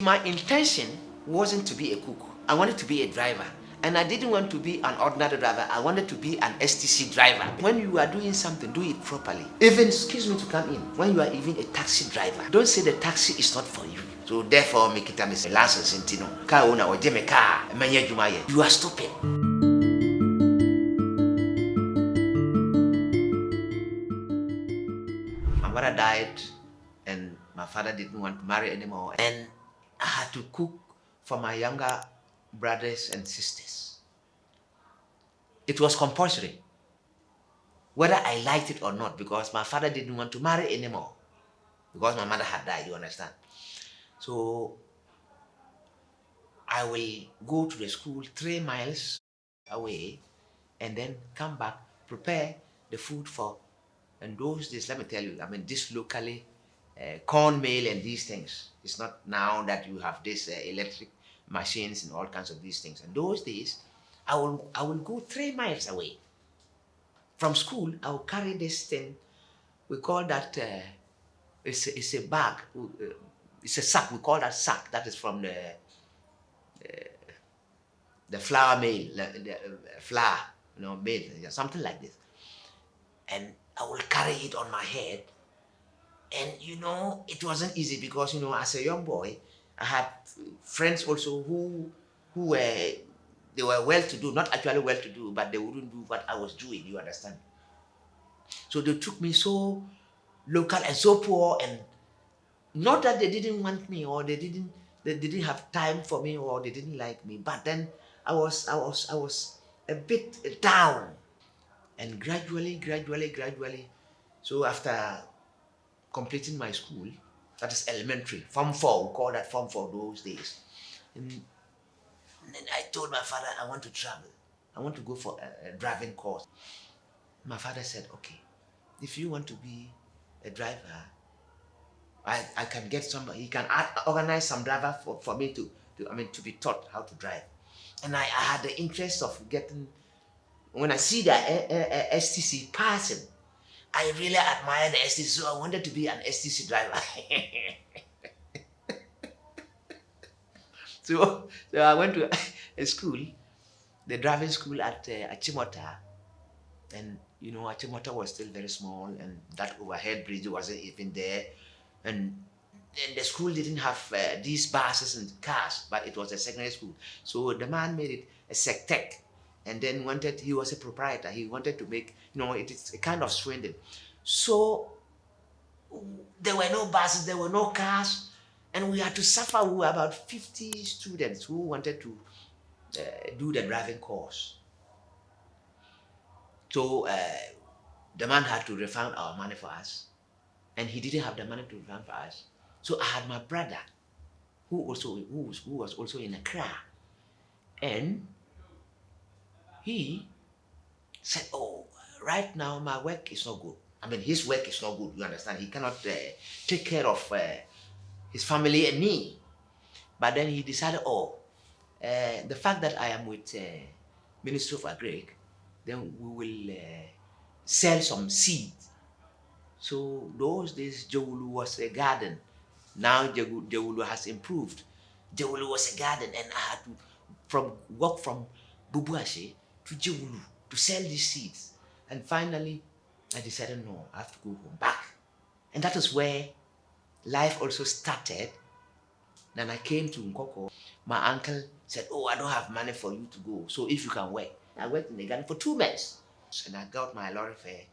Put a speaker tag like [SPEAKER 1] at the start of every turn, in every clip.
[SPEAKER 1] My intention wasn't to be a cook. I wanted to be a driver. And I didn't want to be an ordinary driver. I wanted to be an STC driver. When you are doing something, do it properly. Even, excuse me to come in, when you are even a taxi driver, don't say the taxi is not for you. So therefore, make it a license in Tino. Car owner or Jeme car, you are stupid. My mother died, and my father didn't want to marry anymore. And I had to cook for my younger brothers and sisters. It was compulsory, whether I liked it or not, because my father didn't want to marry anymore, because my mother had died, you understand? So I will go to the school 3 miles away and then come back, prepare the food for, and those days, let me tell you, I mean, this locally, corn meal and these things. It's not now that you have this electric machines and all kinds of these things. And those days, I will go 3 miles away from school. I will carry this thing. We call that it's a bag. It's a sack. We call that sack. That is from the flour mill, the flour, mill, something like this. And I will carry it on my head. And it wasn't easy because as a young boy, I had friends also who were they were well to do, not actually well to do, but they wouldn't do what I was doing. You understand? So they took me so local and so poor, and not that they didn't want me or they didn't have time for me or they didn't like me, but then I was a bit down. And gradually, so after completing my school, that is elementary, Form 4, we call that Form 4 those days. And then I told my father, I want to travel. I want to go for a driving course. My father said, okay, if you want to be a driver, I can get somebody, he can organize some driver for me to be taught how to drive. And I had the interest of getting, when I see the STC passing, I really admire the STC, so I wanted to be an STC driver. so I went to a school, the driving school at Achimota. And Achimota was still very small, and that overhead bridge wasn't even there. And the school didn't have these buses and cars, but it was a secondary school. So the man made it a sectech, and then he was a proprietor. He wanted to make, it is a kind of swindle. So there were no buses, there were no cars, and we had to suffer. We were about 50 students who wanted to do the driving course. So the man had to refund our money for us, and he didn't have the money to refund for us. So I had my brother, who was also in a car, and he said, "Oh, right now my work is not good. I mean, his work is not good. You understand? He cannot take care of his family and me." But then he decided, the fact that I am with Ministry of Agric, then we will sell some seed. So those days, Jawulu was a garden. Now Jawulu has improved. Jawulu was a garden, and I had to walk from Bubuashe to Jawulu to sell these seeds. And finally, I decided, no, I have to go home back. And that is where life also started. Then I came to Nkoko. My uncle said, "Oh, I don't have money for you to go. So if you can work." I worked in the garden for 2 months. And I got my lorry fare.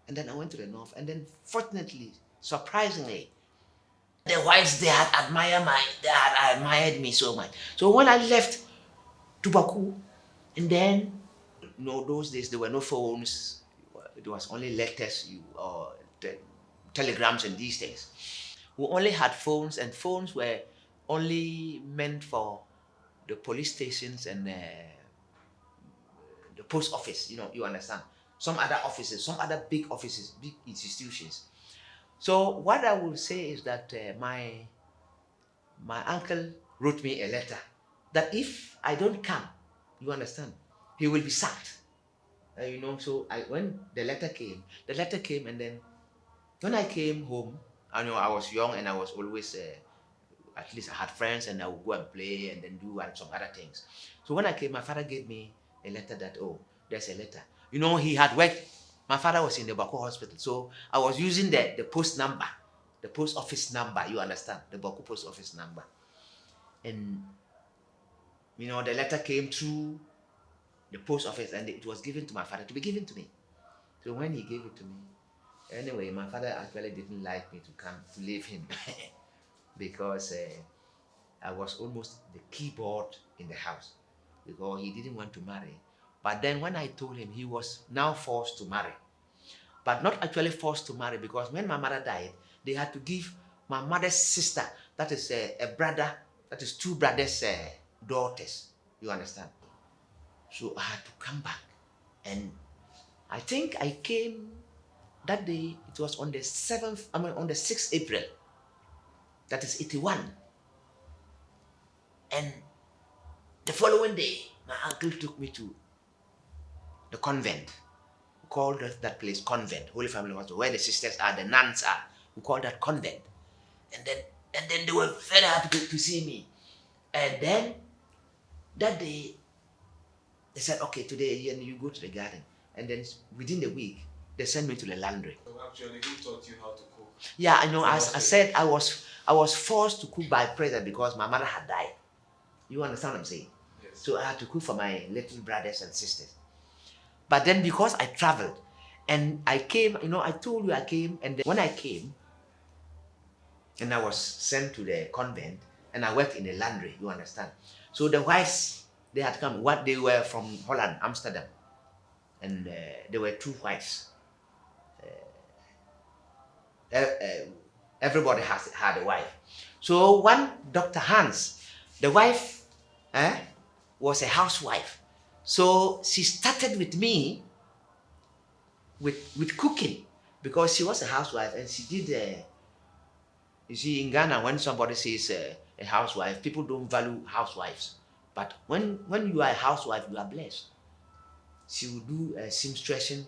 [SPEAKER 1] And then I went to the north. And then fortunately, surprisingly, the whites, they had admired me so much. So when I left to Bawku, and then, those days there were no phones. It was only letters or telegrams and these things. We only had phones, and phones were only meant for the police stations and the post office. You understand? Some other offices, some other big offices, big institutions. So what I will say is that my uncle wrote me a letter that if I don't come, you understand, he will be sacked. So when the letter came, and then when I came home, I was young and I was always At least I had friends and I would go and play and then do and some other things. So when I came, my father gave me a letter that, oh, there's a letter. You know, he had worked, my father was in the Bawku hospital. So I was using the post number, the post office number, you understand, the Bawku post office number. And, you know, the letter came through the post office and it was given to my father to be given to me. So when he gave it to me, anyway, my father actually didn't like me to come to leave him because I was almost the keyboard in the house because he didn't want to marry. But then when I told him, he was now forced to marry. But not actually forced to marry because when my mother died, they had to give my mother's sister, that is a brother, that is two brothers' daughters. You understand? So I had to come back. And I think I came that day, it was on the 6th April. That is 81. And the following day, my uncle took me to the convent. We called that place convent, Holy Family Hospital, where the sisters are, the nuns are. We called that convent. And then they were very happy to see me. And then that day, they said, okay, today you go to the garden. And then within the week, they sent me to the laundry.
[SPEAKER 2] So actually, who taught you how to cook?
[SPEAKER 1] Yeah, I know. As I said, I was forced to cook by pressure because my mother had died. You understand what I'm saying?
[SPEAKER 2] Yes.
[SPEAKER 1] So I had to cook for my little brothers and sisters. But then because I traveled and I came, you know, I told you I came, and then when I came and I was sent to the convent and I worked in the laundry, you understand? So the wives, they had come, they were from Holland, Amsterdam, and there were two wives. Everybody had a wife. So one Dr. Hans, the wife was a housewife. So she started with me with cooking because she was a housewife and she did, you see, in Ghana, when somebody says a housewife, people don't value housewives. But when you are a housewife, you are blessed. She would do seamstressing,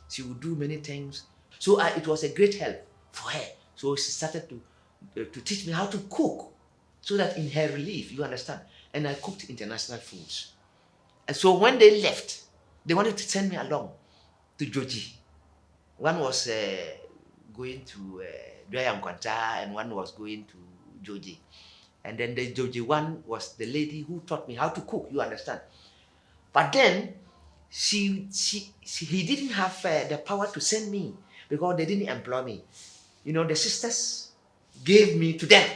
[SPEAKER 1] she would do many things. So it was a great help for her. So she started to teach me how to cook so that in her relief, you understand. And I cooked international foods. And so when they left, they wanted to send me along to Joji. One was going to Dwayamkwanta and one was going to Joji. And then the Joji one was the lady who taught me how to cook, you understand. But then he didn't have the power to send me because they didn't employ me. You know, the sisters gave me to them.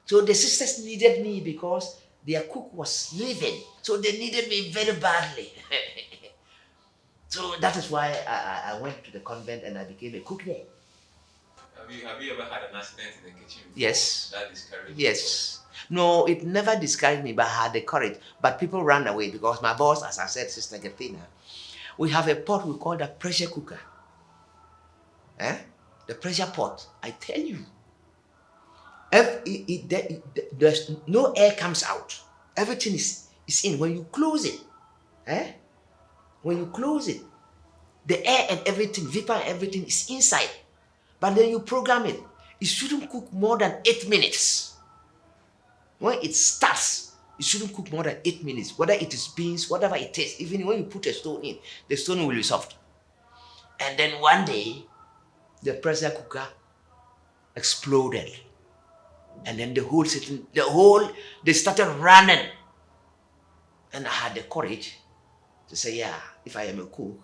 [SPEAKER 1] So the sisters needed me because their cook was leaving. So they needed me very badly. So that is why I went to the convent and I became a cook there.
[SPEAKER 2] Have you ever had an accident in the kitchen before?
[SPEAKER 1] Yes.
[SPEAKER 2] That discouraged you?
[SPEAKER 1] Yes. No, it never discouraged me, but I had the courage. But people ran away because my boss, as I said, Sister Gatina, we have a pot we call the pressure cooker. The pressure pot, I tell you. There's no air comes out. Everything is in. When you close it, when you close it, the air and everything, vapor and everything is inside. But then you program it. It shouldn't cook more than 8 minutes. When it starts, it shouldn't cook more than 8 minutes. Whether it is beans, whatever it is, even when you put a stone in, the stone will be soft. And then one day, the pressure cooker exploded. And then they started running. And I had the courage to say, yeah, if I am a cook,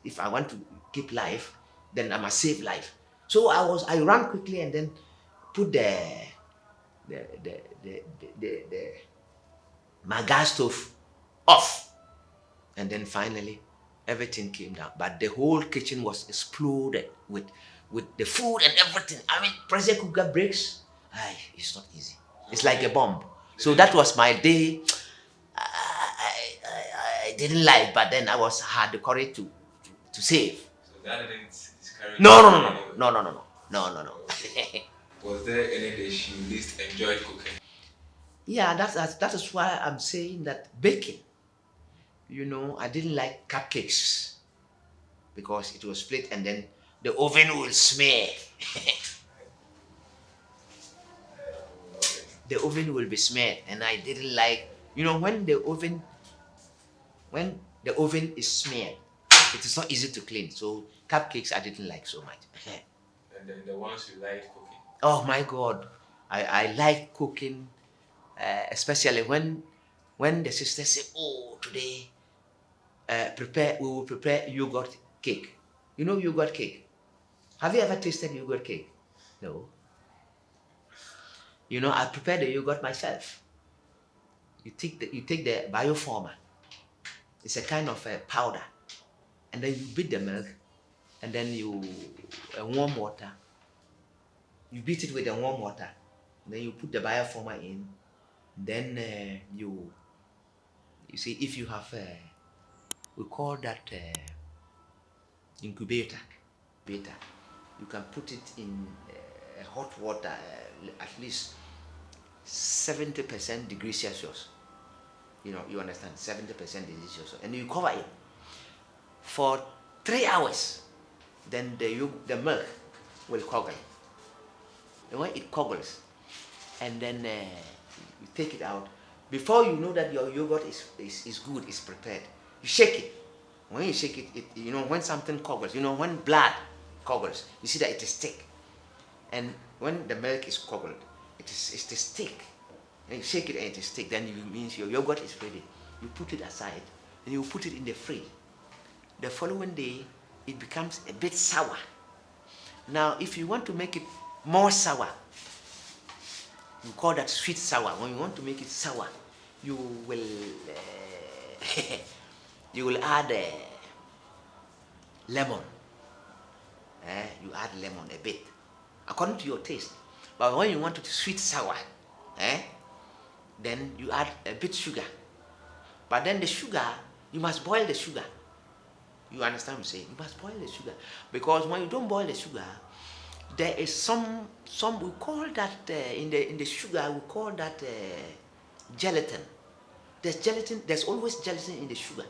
[SPEAKER 1] if I want to keep life, then I must save life. So I ran quickly and then put my gas stove off. And then finally, everything came down. But the whole kitchen was exploded with the food and everything. I mean, pressure cooker breaks. It's not easy. It's like a bomb. So that was my day. I didn't like, but then I had the courage to save.
[SPEAKER 2] So that didn't discourage
[SPEAKER 1] No.
[SPEAKER 2] Was there any dish you least enjoyed cooking?
[SPEAKER 1] Yeah, that is why I'm saying that baking. You know, I didn't like cupcakes because it was split and then the oven will smear. the oven will be smeared, and I didn't like, when the oven is smeared, it is not easy to clean. So cupcakes I didn't like so much.
[SPEAKER 2] And then the ones you like cooking.
[SPEAKER 1] Oh my God, I like cooking, especially when the sisters say, "Oh, today we will prepare yogurt cake." You know yogurt cake? Have you ever tasted yogurt cake? No. I prepare the yogurt myself. You take the bioformer. It's a kind of a powder, and then you beat the milk, and then warm water. You beat it with the warm water, then you put the bioformer in. Then you see, if you have we call that incubator. You can put it in hot water, at least 70% degrees Celsius. You understand, 70% degrees Celsius, and you cover it for 3 hours. Then the milk will curdle. And when it curdles, and then you take it out, before you know that your yogurt is good, is prepared, you shake it. When you shake it, when something curdles, when blood curdles, you see that it is thick. And when the milk is curdled, it is thick. And you shake it and it is thick, then it means your yogurt is ready. You put it aside, and you put it in the fridge. The following day, it becomes a bit sour. Now, if you want to make it more sour, you call that sweet sour. When you want to make it sour, you will you will add lemon. You add lemon a bit, according to your taste. But when you want it sweet sour, then you add a bit sugar. But then the sugar, you must boil the sugar. You understand what I'm saying? You must boil the sugar, because when you don't boil the sugar, there is some we call that in the sugar, we call that gelatin. There's gelatin. There's always gelatin in the sugar.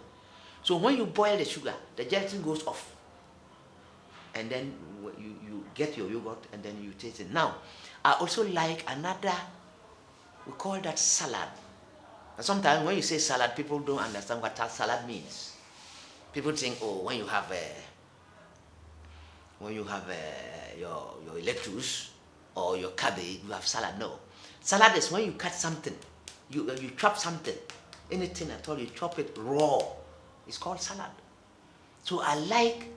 [SPEAKER 1] So when you boil the sugar, the gelatin goes off, and then you get your yogurt, and then you taste it. Now, I also like another. We call that salad. And sometimes when you say salad, people don't understand what salad means. People think, oh, when you have your lettuce or your cabbage, you have salad. No, salad is when you cut something, you chop something, anything at all, you chop it raw. It's called salad. So I like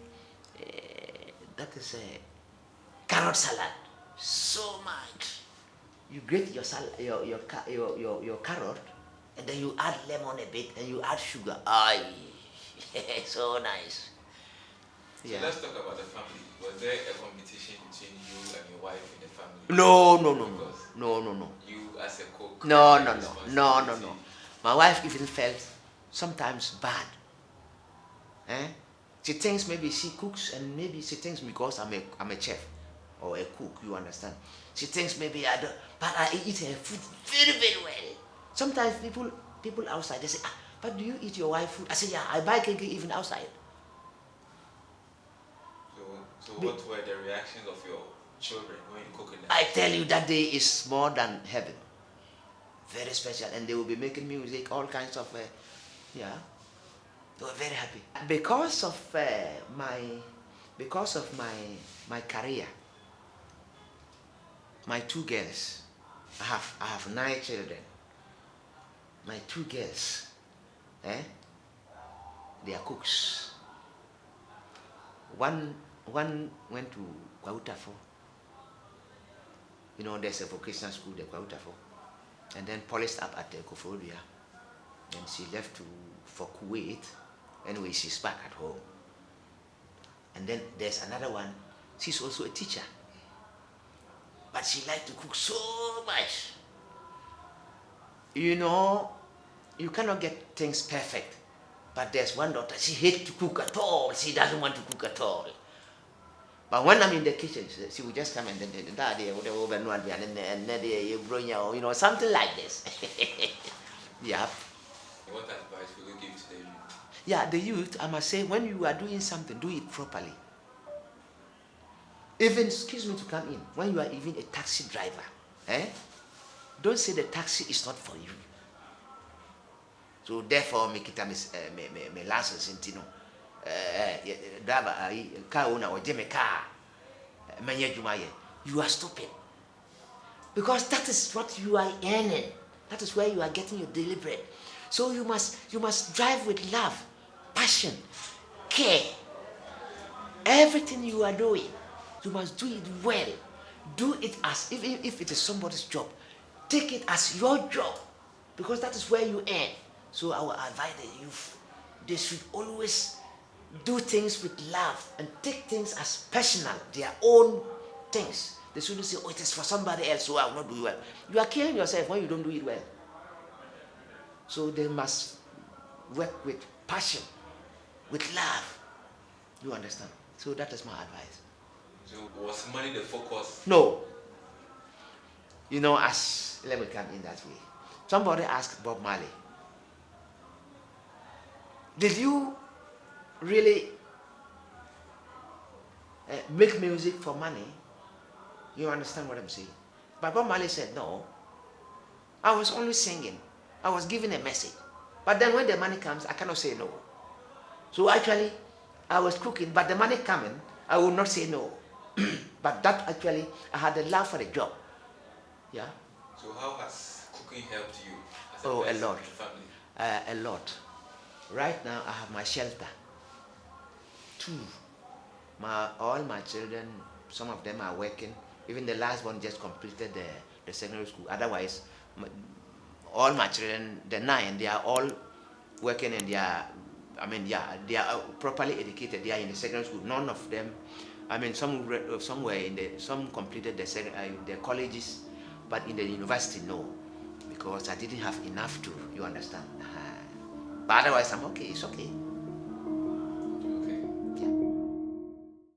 [SPEAKER 1] that is a carrot salad so much. You grate your salad, your carrot, and then you add lemon a bit, and you add sugar. Aye, so nice.
[SPEAKER 2] So let's talk about the family. Was there a competition between you and your wife in the family?
[SPEAKER 1] No.
[SPEAKER 2] You as a cook.
[SPEAKER 1] No. My wife even felt sometimes bad. She thinks maybe she cooks, and maybe she thinks because I'm a chef or a cook. You understand? She thinks maybe I don't, but I eat her food very, very well. Sometimes people outside, they say, but do you eat your wife's food? I say, yeah, I buy cake even outside.
[SPEAKER 2] So what were the reactions of your children when you cook in the
[SPEAKER 1] I tell you, that day is more than heaven. Very special. And they will be making music, all kinds of, they were very happy. Because of my career, my two girls, I have 9 children. My 2 girls, they are cooks. One went to Kwautafo. There's a vocational school, the Kwautafo, and then polished up at the Kofodia. Then she left for Kuwait. Anyway, she's back at home. And then there's another one. She's also a teacher, but she likes to cook so much. You cannot get things perfect. But there's one daughter, she hates to cook at all. She doesn't want to cook at all. But when I'm in the kitchen, she will just come and then something like this. Yeah.
[SPEAKER 2] What advice will you give to the youth?
[SPEAKER 1] Yeah, the youth, I must say, when you are doing something, do it properly. Even, excuse me to come in, when you are even a taxi driver, don't say the taxi is not for you. So therefore, make it me license into no. Driver, car owner or Jimmy car, you are stupid. Because that is what you are earning. That is where you are getting your daily bread. So you must drive with love, passion, care. Everything you are doing, you must do it well. Do it as if it is somebody's job. Take it as your job, because that is where you earn. So I will advise the youth, they should always do things with love and take things as personal, their own things. They shouldn't say, oh, it is for somebody else, so I will not do it well. You are killing yourself when you don't do it well. So they must work with passion, with love. You understand? So that is my advice.
[SPEAKER 2] So was money the focus?
[SPEAKER 1] No. You know, let me come in that way. Somebody asked Bob Marley, did you really make music for money? You understand what I'm saying? But Bob Marley said, no. I was only singing. I was giving a message. But then when the money comes, I cannot say no. So actually, I was cooking, but the money coming, I will not say no. But that actually, I had a love for the job. Yeah.
[SPEAKER 2] So how has cooking helped you as
[SPEAKER 1] a
[SPEAKER 2] person
[SPEAKER 1] lot.
[SPEAKER 2] and family?
[SPEAKER 1] A lot. Right now, I have my shelter. 2. All my children, some of them are working. Even the last one just completed the secondary school. Otherwise, all my children, the 9, they are all working and they are properly educated. They are in the secondary school. None of them, some completed the colleges, but in the university, no, because I didn't have enough to, you understand. But otherwise, I'm okay. It's okay.